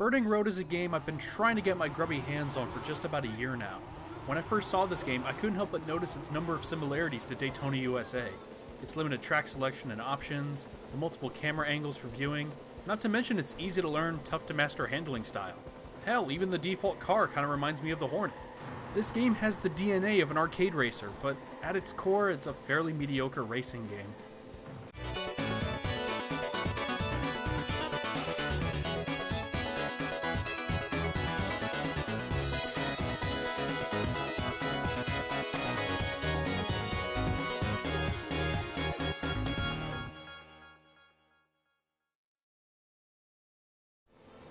Burning Road is a game I've been trying to get my grubby hands on for just about a year now. When I first saw this game, I couldn't help but notice its number of similarities to Daytona USA. Its limited track selection and options, the multiple camera angles for viewing, not to mention its easy to learn, tough to master handling style. Hell, even the default car kind of reminds me of the Hornet. This game has the DNA of an arcade racer, but at its core, it's a fairly mediocre racing game.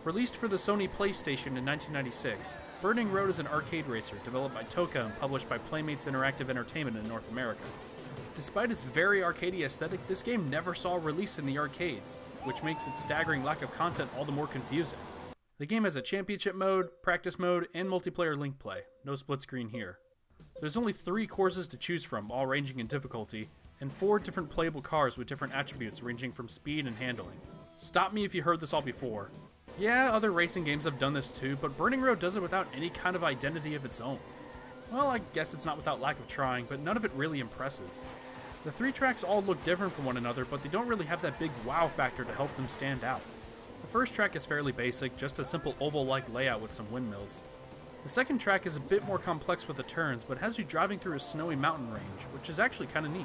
Released for the Sony PlayStation in 1996, Burning Road is an arcade racer developed by Toka and published by Playmates Interactive Entertainment in North America. Despite its very arcadey aesthetic, this game never saw a release in the arcades, which makes its staggering lack of content all the more confusing. The game has a championship mode, practice mode, and multiplayer link play. No split screen here. There's only 3 courses to choose from, all ranging in difficulty, and 4 different playable cars with different attributes ranging from speed and handling. Stop me if you heard this all before. Yeah, other racing games have done this too, but Burning Road does it without any kind of identity of its own. Well, I guess it's not without lack of trying, but none of it really impresses. The 3 tracks all look different from one another, but they don't really have that big wow factor to help them stand out. The first track is fairly basic, just a simple oval-like layout with some windmills. The second track is a bit more complex with the turns, but has you driving through a snowy mountain range, which is actually kinda neat.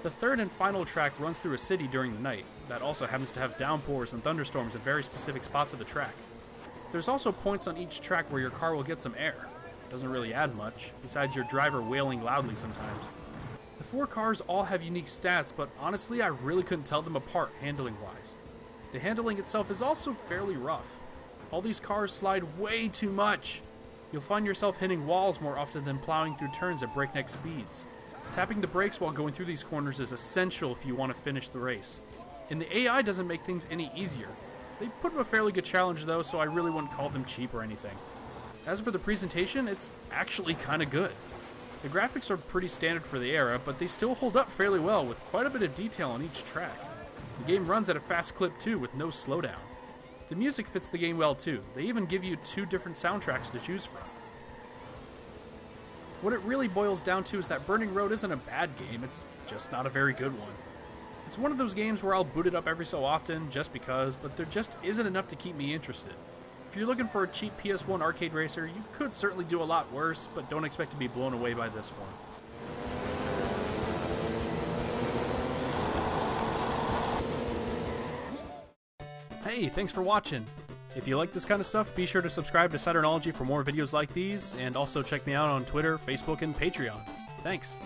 The third and final track runs through a city during the night, that also happens to have downpours and thunderstorms at very specific spots of the track. There's also points on each track where your car will get some air. Doesn't really add much, besides your driver wailing loudly sometimes. The 4 cars all have unique stats, but honestly I really couldn't tell them apart handling-wise. The handling itself is also fairly rough. All these cars slide way too much. You'll find yourself hitting walls more often than plowing through turns at breakneck speeds. Tapping the brakes while going through these corners is essential if you want to finish the race. And the AI doesn't make things any easier. They put up a fairly good challenge though, so I really wouldn't call them cheap or anything. As for the presentation, it's actually kinda good. The graphics are pretty standard for the era, but they still hold up fairly well with quite a bit of detail on each track. The game runs at a fast clip too, with no slowdown. The music fits the game well too. They even give you 2 different soundtracks to choose from. What it really boils down to is that Burning Road isn't a bad game, it's just not a very good one. It's one of those games where I'll boot it up every so often, just because, but there just isn't enough to keep me interested. If you're looking for a cheap PS1 arcade racer, you could certainly do a lot worse, but don't expect to be blown away by this one. Hey, thanks for watching! If you like this kind of stuff, be sure to subscribe to Saturnology for more videos like these, and also check me out on Twitter, Facebook, and Patreon. Thanks!